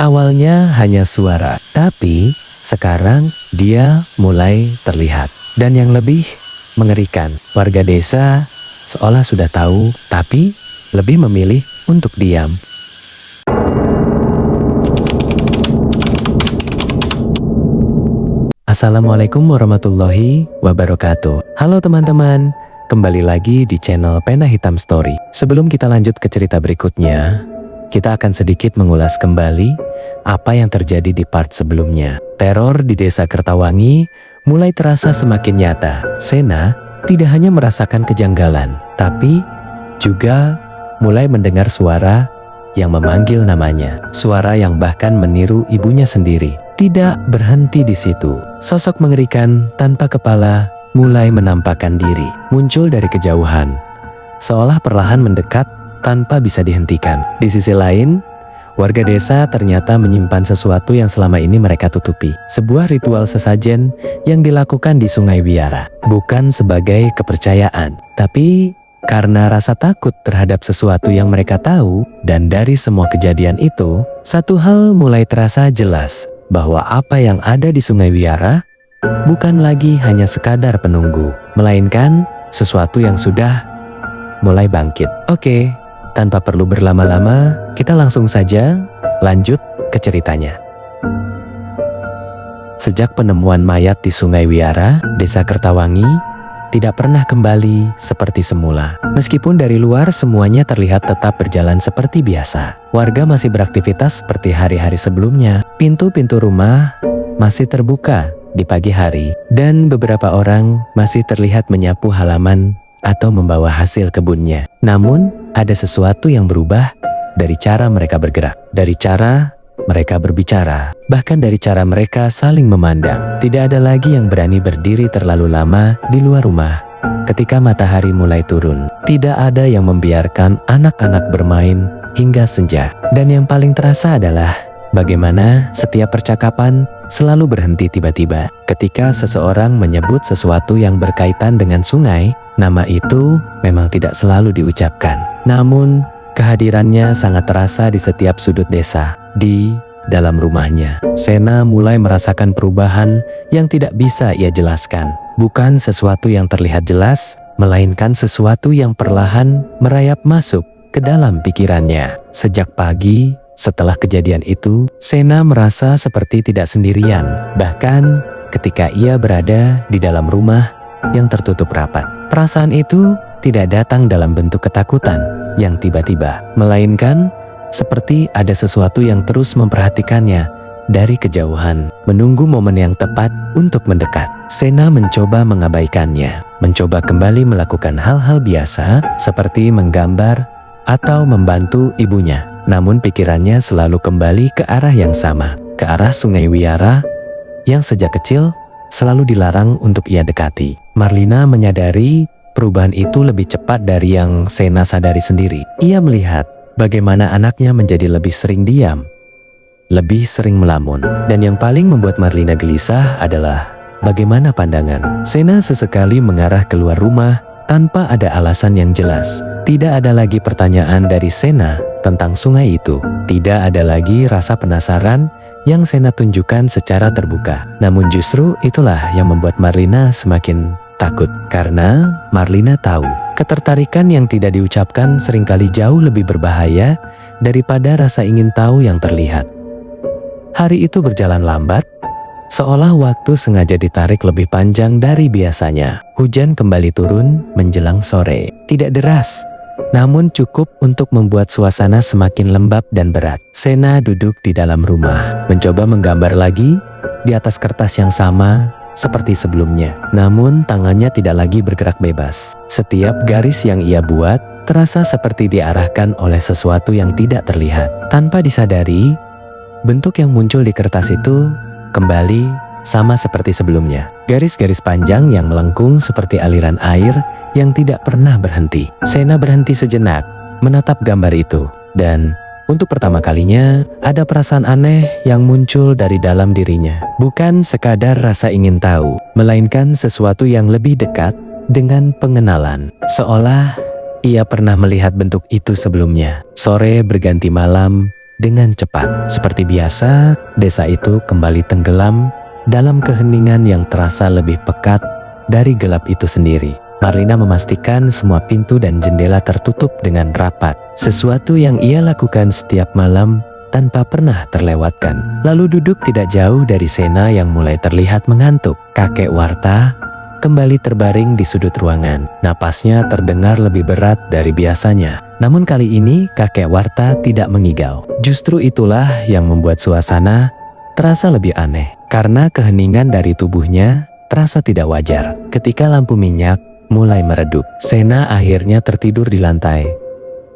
Awalnya hanya suara, tapi sekarang dia mulai terlihat. Dan yang lebih mengerikan, warga desa seolah sudah tahu, tapi lebih memilih untuk diam. Assalamualaikum warahmatullahi wabarakatuh. Halo teman-teman, kembali lagi di channel Pena Hitam Story. Sebelum kita lanjut ke cerita berikutnya, kita akan sedikit mengulas kembali apa yang terjadi di part sebelumnya. Teror di desa Kertawangi mulai terasa semakin nyata. Sena tidak hanya merasakan kejanggalan, tapi juga mulai mendengar suara yang memanggil namanya. Suara yang bahkan meniru ibunya sendiri. Tidak berhenti di situ. Sosok mengerikan tanpa kepala mulai menampakkan diri. Muncul dari kejauhan, seolah perlahan mendekat tanpa bisa dihentikan. Di sisi lain, warga desa ternyata menyimpan sesuatu yang selama ini mereka tutupi. Sebuah ritual sesajen yang dilakukan di Sungai Wiara. Bukan sebagai kepercayaan, tapi karena rasa takut terhadap sesuatu yang mereka tahu. Dan dari semua kejadian itu, satu hal mulai terasa jelas, bahwa apa yang ada di Sungai Wiara bukan lagi hanya sekadar penunggu, melainkan sesuatu yang sudah mulai bangkit. Oke, tanpa perlu berlama-lama, kita langsung saja lanjut ke ceritanya. Sejak penemuan mayat di Sungai Wiara, Desa Kertawangi tidak pernah kembali seperti semula. Meskipun dari luar semuanya terlihat tetap berjalan seperti biasa. Warga masih beraktivitas seperti hari-hari sebelumnya. Pintu-pintu rumah masih terbuka di pagi hari. Dan beberapa orang masih terlihat menyapu halaman atau membawa hasil kebunnya. Namun, ada sesuatu yang berubah dari cara mereka bergerak. Dari cara mereka berbicara, bahkan dari cara mereka saling memandang. Tidak ada lagi yang berani berdiri terlalu lama di luar rumah ketika matahari mulai turun. Tidak ada yang membiarkan anak-anak bermain hingga senja. Dan yang paling terasa adalah bagaimana setiap percakapan selalu berhenti tiba-tiba. Ketika seseorang menyebut sesuatu yang berkaitan dengan sungai, nama itu memang tidak selalu diucapkan. Namun, kehadirannya sangat terasa di setiap sudut desa. Di dalam rumahnya, Sena mulai merasakan perubahan yang tidak bisa ia jelaskan. Bukan sesuatu yang terlihat jelas, melainkan sesuatu yang perlahan merayap masuk ke dalam pikirannya. Sejak pagi, setelah kejadian itu, Sena merasa seperti tidak sendirian. Bahkan ketika ia berada di dalam rumah yang tertutup rapat. Perasaan itu tidak datang dalam bentuk ketakutan yang tiba-tiba, melainkan seperti ada sesuatu yang terus memperhatikannya dari kejauhan, menunggu momen yang tepat untuk mendekat. Sena mencoba mengabaikannya, mencoba kembali melakukan hal-hal biasa seperti menggambar atau membantu ibunya. Namun pikirannya selalu kembali ke arah yang sama, ke arah Sungai Wiara yang sejak kecil selalu dilarang untuk ia dekati. Marlina menyadari perubahan itu lebih cepat dari yang Sena sadari sendiri. Ia melihat bagaimana anaknya menjadi lebih sering diam, lebih sering melamun. Dan yang paling membuat Marlina gelisah adalah bagaimana pandangan Sena sesekali mengarah keluar rumah tanpa ada alasan yang jelas. Tidak ada lagi pertanyaan dari Sena tentang sungai itu. Tidak ada lagi rasa penasaran yang Sena tunjukkan secara terbuka. Namun justru itulah yang membuat Marlina semakin takut. Karena Marlina tahu, ketertarikan yang tidak diucapkan seringkali jauh lebih berbahaya daripada rasa ingin tahu yang terlihat. Hari itu berjalan lambat, seolah waktu sengaja ditarik lebih panjang dari biasanya. Hujan kembali turun menjelang sore. Tidak deras, namun cukup untuk membuat suasana semakin lembab dan berat. Sena duduk di dalam rumah, mencoba menggambar lagi di atas kertas yang sama seperti sebelumnya. Namun tangannya tidak lagi bergerak bebas. Setiap garis yang ia buat terasa seperti diarahkan oleh sesuatu yang tidak terlihat. Tanpa disadari, bentuk yang muncul di kertas itu kembali sama seperti sebelumnya. Garis-garis panjang yang melengkung seperti aliran air yang tidak pernah berhenti. Sena berhenti sejenak menatap gambar itu, dan untuk pertama kalinya, ada perasaan aneh yang muncul dari dalam dirinya. Bukan sekadar rasa ingin tahu, melainkan sesuatu yang lebih dekat dengan pengenalan. Seolah ia pernah melihat bentuk itu sebelumnya. Sore berganti malam, dengan cepat. Seperti biasa, desa itu kembali tenggelam dalam keheningan yang terasa lebih pekat dari gelap itu sendiri. Marlina memastikan semua pintu dan jendela tertutup dengan rapat. Sesuatu yang ia lakukan setiap malam tanpa pernah terlewatkan. Lalu duduk tidak jauh dari Sena yang mulai terlihat mengantuk. Kakek Warta kembali terbaring di sudut ruangan. Napasnya terdengar lebih berat dari biasanya. Namun kali ini kakek Warta tidak mengigau. Justru itulah yang membuat suasana terasa lebih aneh. Karena keheningan dari tubuhnya terasa tidak wajar. Ketika lampu minyak mulai meredup, Sena akhirnya tertidur di lantai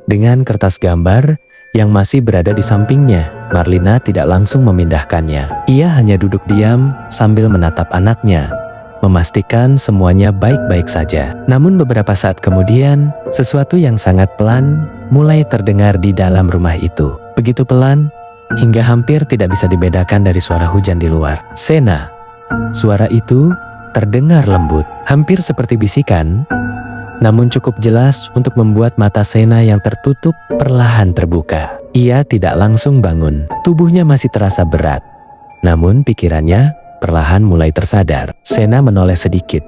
dengan kertas gambar yang masih berada di sampingnya. Marlina tidak langsung memindahkannya. Ia hanya duduk diam sambil menatap anaknya, memastikan semuanya baik-baik saja. Namun beberapa saat kemudian, sesuatu yang sangat pelan mulai terdengar di dalam rumah itu. Begitu pelan, hingga hampir tidak bisa dibedakan dari suara hujan di luar. Sena. Suara itu terdengar lembut, hampir seperti bisikan, namun cukup jelas untuk membuat mata Sena yang tertutup perlahan terbuka. Ia tidak langsung bangun, tubuhnya masih terasa berat. Namun pikirannya perlahan mulai tersadar. Sena menoleh sedikit,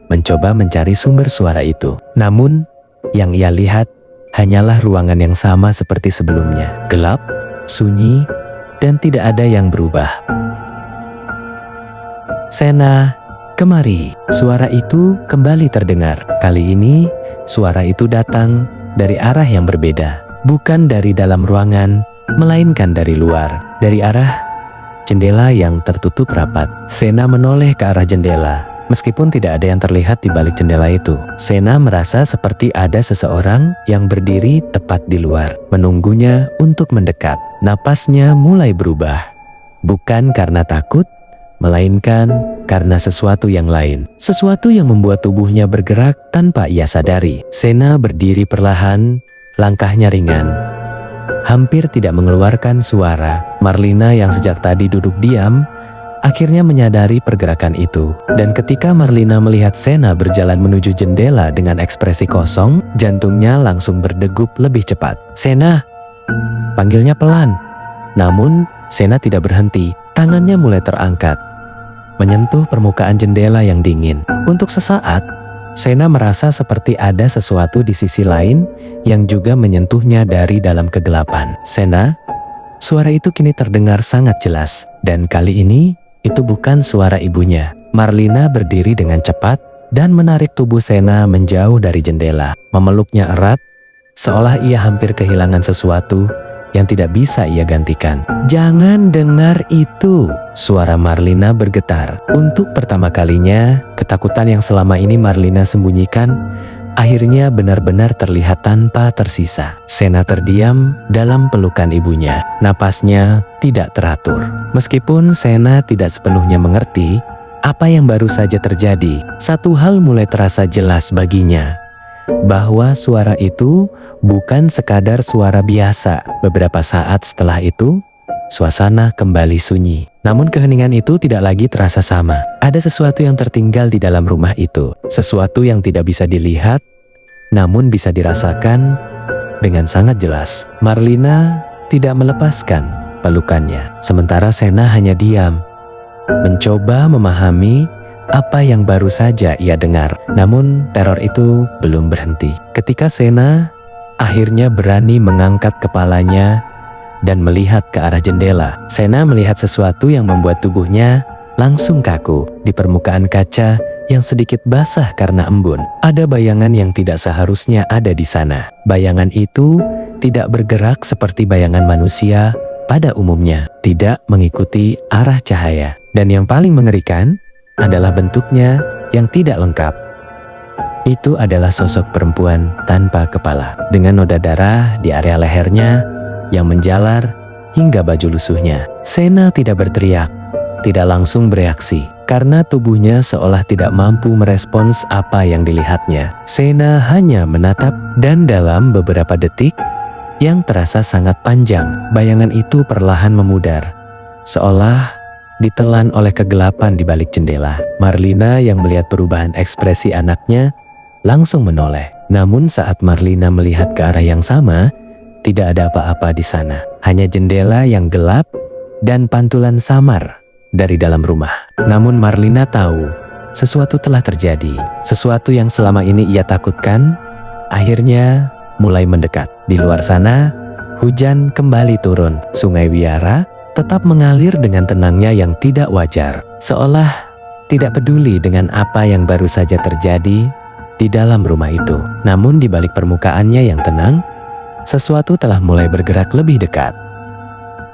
mencoba mencari sumber suara itu. Namun, yang ia lihat hanyalah ruangan yang sama seperti sebelumnya. Gelap, sunyi, dan tidak ada yang berubah. Sena, kemari. Suara itu kembali terdengar. Kali ini, suara itu datang dari arah yang berbeda. Bukan dari dalam ruangan, melainkan dari luar. Dari arah jendela yang tertutup rapat. Sena menoleh ke arah jendela. Meskipun tidak ada yang terlihat di balik jendela itu, Sena merasa seperti ada seseorang yang berdiri tepat di luar, menunggunya untuk mendekat. Napasnya mulai berubah. Bukan karena takut, melainkan karena sesuatu yang lain. Sesuatu yang membuat tubuhnya bergerak tanpa ia sadari. Sena berdiri perlahan, langkahnya ringan, hampir tidak mengeluarkan suara. Marlina yang sejak tadi duduk diam, akhirnya menyadari pergerakan itu. Dan ketika Marlina melihat Sena berjalan menuju jendela dengan ekspresi kosong, jantungnya langsung berdegup lebih cepat. Sena, panggilnya pelan. Namun, Sena tidak berhenti. Tangannya mulai terangkat, menyentuh permukaan jendela yang dingin. Untuk sesaat, Sena merasa seperti ada sesuatu di sisi lain yang juga menyentuhnya dari dalam kegelapan. Sena, suara itu kini terdengar sangat jelas. Dan kali ini, itu bukan suara ibunya. Marlina berdiri dengan cepat dan menarik tubuh Sena menjauh dari jendela, memeluknya erat, seolah ia hampir kehilangan sesuatu yang tidak bisa ia gantikan. Jangan dengar itu, suara Marlina bergetar. Untuk pertama kalinya, ketakutan yang selama ini Marlina sembunyikan akhirnya benar-benar terlihat tanpa tersisa. Sena terdiam dalam pelukan ibunya. Napasnya tidak teratur. Meskipun Sena tidak sepenuhnya mengerti apa yang baru saja terjadi, satu hal mulai terasa jelas baginya, bahwa suara itu bukan sekadar suara biasa. Beberapa saat setelah itu, suasana kembali sunyi. Namun keheningan itu tidak lagi terasa sama. Ada sesuatu yang tertinggal di dalam rumah itu. Sesuatu yang tidak bisa dilihat, namun bisa dirasakan dengan sangat jelas. Marlina tidak melepaskan pelukannya. Sementara Sena hanya diam, mencoba memahami apa yang baru saja ia dengar. Namun teror itu belum berhenti. Ketika Sena akhirnya berani mengangkat kepalanya dan melihat ke arah jendela, Sena melihat sesuatu yang membuat tubuhnya langsung kaku. Di permukaan kaca yang sedikit basah karena embun, ada bayangan yang tidak seharusnya ada di sana. Bayangan itu tidak bergerak seperti bayangan manusia pada umumnya, tidak mengikuti arah cahaya. Dan yang paling mengerikan adalah bentuknya yang tidak lengkap. Itu adalah sosok perempuan tanpa kepala, dengan noda darah di area lehernya yang menjalar hingga baju lusuhnya. Sena tidak berteriak, tidak langsung bereaksi, karena tubuhnya seolah tidak mampu merespons apa yang dilihatnya. Sena hanya menatap, dan dalam beberapa detik yang terasa sangat panjang, bayangan itu perlahan memudar, seolah ditelan oleh kegelapan di balik jendela. Marlina yang melihat perubahan ekspresi anaknya langsung menoleh. Namun saat Marlina melihat ke arah yang sama, Tidak ada apa-apa di sana, hanya jendela yang gelap dan pantulan samar dari dalam rumah. Namun Marlina tahu sesuatu telah terjadi. Sesuatu yang selama ini ia takutkan akhirnya mulai mendekat. Di luar sana, hujan kembali turun. Sungai Wiara tetap mengalir dengan tenangnya yang tidak wajar, seolah tidak peduli dengan apa yang baru saja terjadi di dalam rumah itu. Namun di balik permukaannya yang tenang, sesuatu telah mulai bergerak lebih dekat.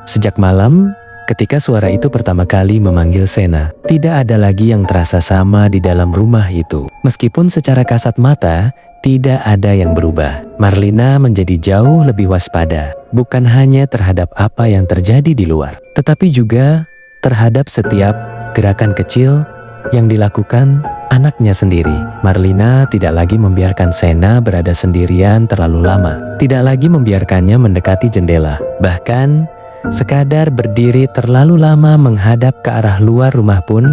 Sejak malam, ketika suara itu pertama kali memanggil Sena, tidak ada lagi yang terasa sama di dalam rumah itu. Meskipun secara kasat mata, tidak ada yang berubah. Marlina menjadi jauh lebih waspada, bukan hanya terhadap apa yang terjadi di luar, tetapi juga terhadap setiap gerakan kecil yang dilakukan anaknya sendiri. Marlina tidak lagi membiarkan Sena berada sendirian terlalu lama, tidak lagi membiarkannya mendekati jendela. Bahkan, sekadar berdiri terlalu lama menghadap ke arah luar rumah pun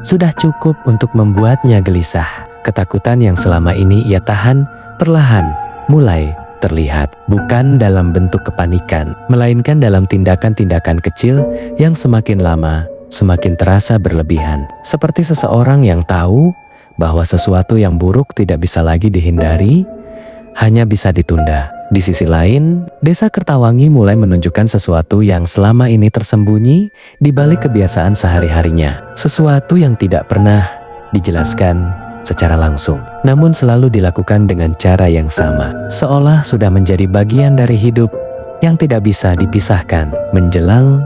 sudah cukup untuk membuatnya gelisah. Ketakutan yang selama ini ia tahan perlahan mulai terlihat, bukan dalam bentuk kepanikan, melainkan dalam tindakan-tindakan kecil yang semakin lama semakin terasa berlebihan. Seperti seseorang yang tahu bahwa sesuatu yang buruk tidak bisa lagi dihindari, hanya bisa ditunda. Di sisi lain, Desa Kertawangi mulai menunjukkan sesuatu yang selama ini tersembunyi di balik kebiasaan sehari-harinya. Sesuatu yang tidak pernah dijelaskan secara langsung, namun selalu dilakukan dengan cara yang sama, seolah sudah menjadi bagian dari hidup yang tidak bisa dipisahkan. Menjelang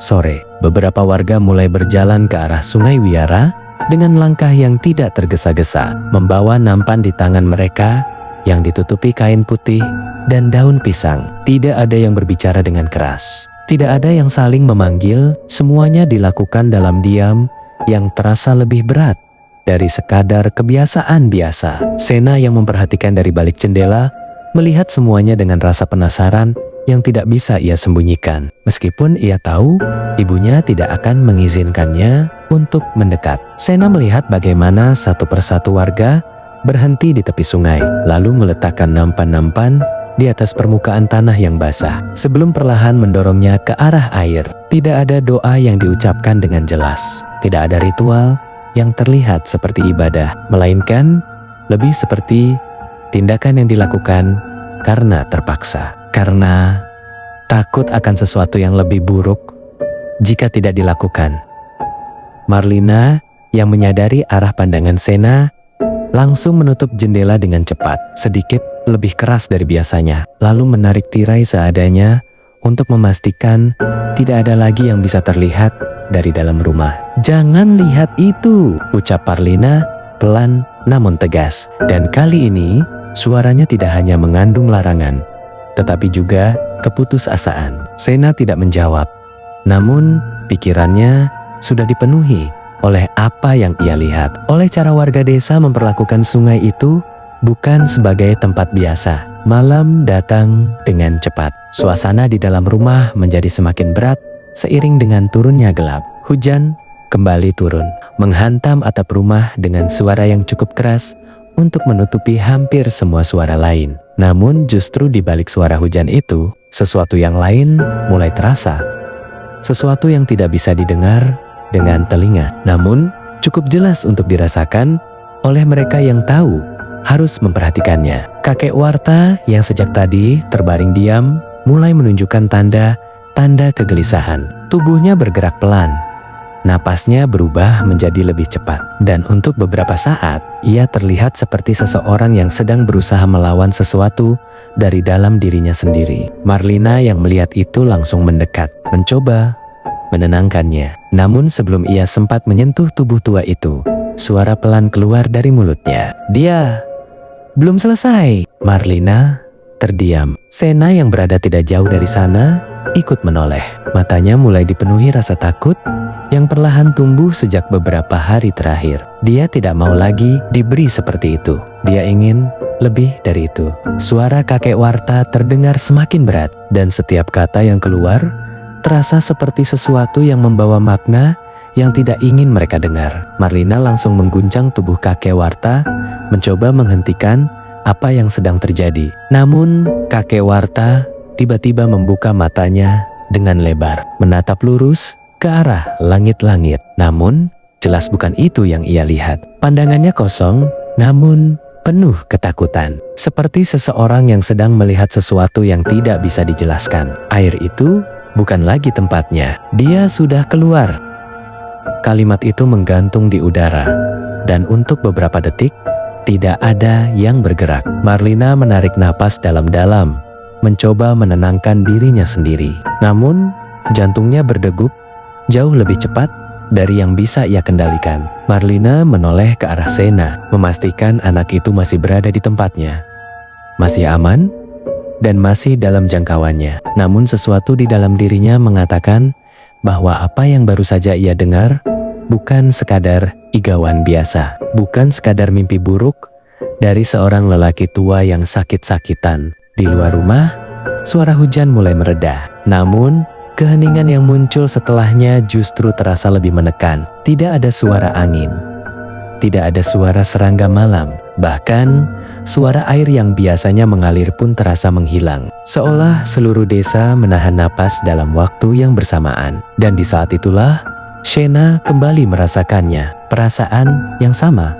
sore, beberapa warga mulai berjalan ke arah Sungai Wiara dengan langkah yang tidak tergesa-gesa, membawa nampan di tangan mereka yang ditutupi kain putih dan daun pisang. Tidak ada yang berbicara dengan keras, tidak ada yang saling memanggil, semuanya dilakukan dalam diam yang terasa lebih berat dari sekadar kebiasaan biasa. Sena yang memperhatikan dari balik jendela melihat semuanya dengan rasa penasaran yang tidak bisa ia sembunyikan. Meskipun ia tahu ibunya tidak akan mengizinkannya untuk mendekat. Sena melihat bagaimana satu persatu warga berhenti di tepi sungai, lalu meletakkan nampan-nampan di atas permukaan tanah yang basah, sebelum perlahan mendorongnya ke arah air. Tidak ada doa yang diucapkan dengan jelas, tidak ada ritual yang terlihat seperti ibadah, melainkan lebih seperti tindakan yang dilakukan karena terpaksa, karena takut akan sesuatu yang lebih buruk jika tidak dilakukan. Marlina yang menyadari arah pandangan Sena langsung menutup jendela dengan cepat, sedikit lebih keras dari biasanya, lalu menarik tirai seadanya untuk memastikan tidak ada lagi yang bisa terlihat dari dalam rumah. "Jangan lihat itu," ucap Marlina pelan namun tegas. Dan kali ini suaranya tidak hanya mengandung larangan, tetapi juga keputusasaan. Sena tidak menjawab, namun pikirannya sudah dipenuhi oleh apa yang ia lihat, oleh cara warga desa memperlakukan sungai itu bukan sebagai tempat biasa. Malam datang dengan cepat. Suasana di dalam rumah menjadi semakin berat seiring dengan turunnya gelap. Hujan kembali turun, menghantam atap rumah dengan suara yang cukup keras untuk menutupi hampir semua suara lain. Namun justru di balik suara hujan itu, sesuatu yang lain mulai terasa. Sesuatu yang tidak bisa didengar dengan telinga, namun cukup jelas untuk dirasakan oleh mereka yang tahu harus memperhatikannya. Kakek Warta yang sejak tadi terbaring diam mulai menunjukkan tanda kegelisahan. Tubuhnya bergerak pelan, napasnya berubah menjadi lebih cepat, dan untuk beberapa saat ia terlihat seperti seseorang yang sedang berusaha melawan sesuatu dari dalam dirinya sendiri. Marlina yang melihat itu langsung mendekat, mencoba menenangkannya. Namun sebelum ia sempat menyentuh tubuh tua itu, suara pelan keluar dari mulutnya. "Dia belum selesai." Marlina terdiam. Sena yang berada tidak jauh dari sana ikut menoleh. Matanya mulai dipenuhi rasa takut yang perlahan tumbuh sejak beberapa hari terakhir. Dia tidak mau lagi diberi seperti itu. Dia ingin lebih dari itu. Suara kakek Warta terdengar semakin berat, dan setiap kata yang keluar terasa seperti sesuatu yang membawa makna yang tidak ingin mereka dengar. Marlina langsung mengguncang tubuh kakek Warta, mencoba menghentikan apa yang sedang terjadi. Namun kakek Warta tiba-tiba membuka matanya dengan lebar, menatap lurus ke arah langit-langit. Namun, jelas bukan itu yang ia lihat. Pandangannya kosong, namun penuh ketakutan. Seperti seseorang yang sedang melihat sesuatu yang tidak bisa dijelaskan. Air itu bukan lagi tempatnya. Dia sudah keluar. Kalimat itu menggantung di udara. Dan untuk beberapa detik, tidak ada yang bergerak. Marlina menarik napas dalam-dalam, mencoba menenangkan dirinya sendiri. Namun, jantungnya berdegup jauh lebih cepat dari yang bisa ia kendalikan. Marlina menoleh ke arah Sena, memastikan anak itu masih berada di tempatnya. Masih aman, dan masih dalam jangkauannya. Namun sesuatu di dalam dirinya mengatakan bahwa apa yang baru saja ia dengar bukan sekadar igauan biasa, bukan sekadar mimpi buruk dari seorang lelaki tua yang sakit-sakitan. Di luar rumah, suara hujan mulai mereda. Namun, keheningan yang muncul setelahnya justru terasa lebih menekan. Tidak ada suara angin, tidak ada suara serangga malam, bahkan suara air yang biasanya mengalir pun terasa menghilang. Seolah seluruh desa menahan napas dalam waktu yang bersamaan. Dan di saat itulah Sena kembali merasakannya, perasaan yang sama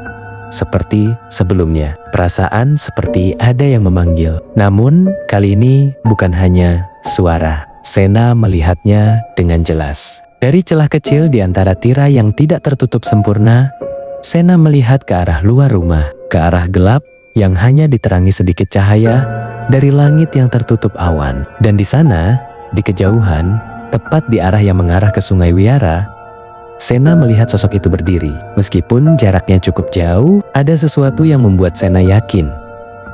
seperti sebelumnya. Perasaan seperti ada yang memanggil. Namun kali ini bukan hanya suara. Sena melihatnya dengan jelas. Dari celah kecil di antara tirai yang tidak tertutup sempurna, Sena melihat ke arah luar rumah, ke arah gelap yang hanya diterangi sedikit cahaya dari langit yang tertutup awan. Dan di sana, di kejauhan, tepat di arah yang mengarah ke Sungai Wiara, Sena melihat sosok itu berdiri. Meskipun jaraknya cukup jauh, ada sesuatu yang membuat Sena yakin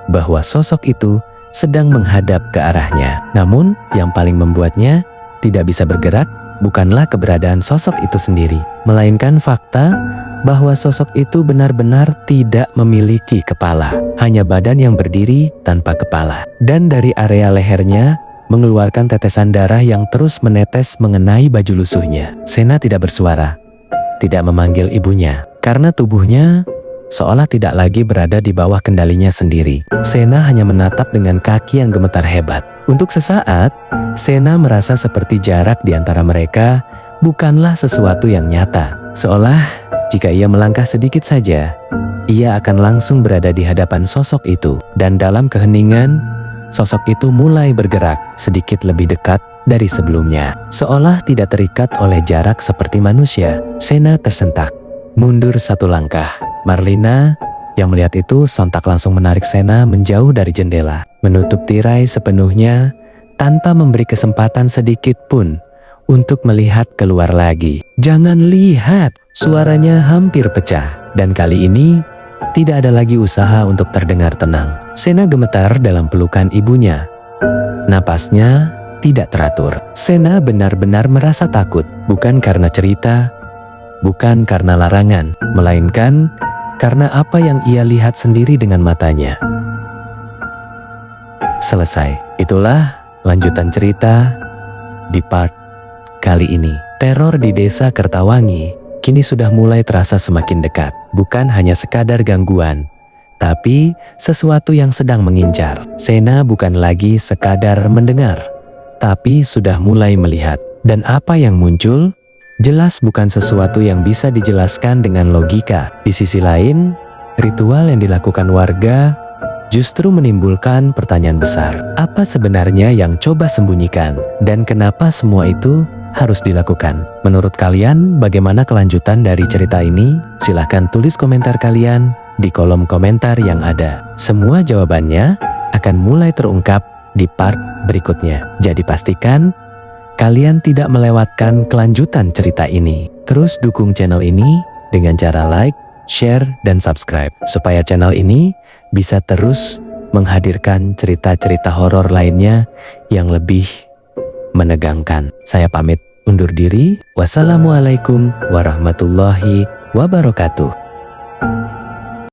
bahwa sosok itu sedang menghadap ke arahnya. Namun, yang paling membuatnya tidak bisa bergerak bukanlah keberadaan sosok itu sendiri, melainkan fakta bahwa sosok itu benar-benar tidak memiliki kepala. Hanya badan yang berdiri tanpa kepala. Dan dari area lehernya mengeluarkan tetesan darah yang terus menetes mengenai baju lusuhnya. Sena tidak bersuara, tidak memanggil ibunya, karena tubuhnya seolah tidak lagi berada di bawah kendalinya sendiri. Sena hanya menatap dengan kaki yang gemetar hebat. Untuk sesaat, Sena merasa seperti jarak di antara mereka bukanlah sesuatu yang nyata. Seolah jika ia melangkah sedikit saja, ia akan langsung berada di hadapan sosok itu. Dan dalam keheningan, sosok itu mulai bergerak sedikit lebih dekat dari sebelumnya. Seolah tidak terikat oleh jarak seperti manusia. Sena tersentak, mundur satu langkah. Marlina yang melihat itu sontak langsung menarik Sena menjauh dari jendela, menutup tirai sepenuhnya tanpa memberi kesempatan sedikit pun untuk melihat keluar lagi. "Jangan lihat!" Suaranya hampir pecah. Dan kali ini tidak ada lagi usaha untuk terdengar tenang. Sena gemetar dalam pelukan ibunya. Napasnya tidak teratur. Sena benar-benar merasa takut, bukan karena cerita, bukan karena larangan, melainkan karena apa yang ia lihat sendiri dengan matanya. Selesai. Itulah lanjutan cerita di part kali ini. Teror di desa Kertawangi kini sudah mulai terasa semakin dekat. Bukan hanya sekadar gangguan, tapi sesuatu yang sedang mengincar. Sena bukan lagi sekadar mendengar, tapi sudah mulai melihat. Dan apa yang muncul jelas bukan sesuatu yang bisa dijelaskan dengan logika. Di sisi lain, ritual yang dilakukan warga justru menimbulkan pertanyaan besar. Apa sebenarnya yang coba sembunyikan? Dan kenapa semua itu harus dilakukan? Menurut kalian, bagaimana kelanjutan dari cerita ini? Silahkan tulis komentar kalian di kolom komentar yang ada. Semua jawabannya akan mulai terungkap di part berikutnya. Jadi pastikan kalian tidak melewatkan kelanjutan cerita ini. Terus dukung channel ini dengan cara like, share, dan subscribe, supaya channel ini bisa terus menghadirkan cerita-cerita horor lainnya yang lebih menegangkan. Saya pamit undur diri. Wassalamualaikum warahmatullahi wabarakatuh.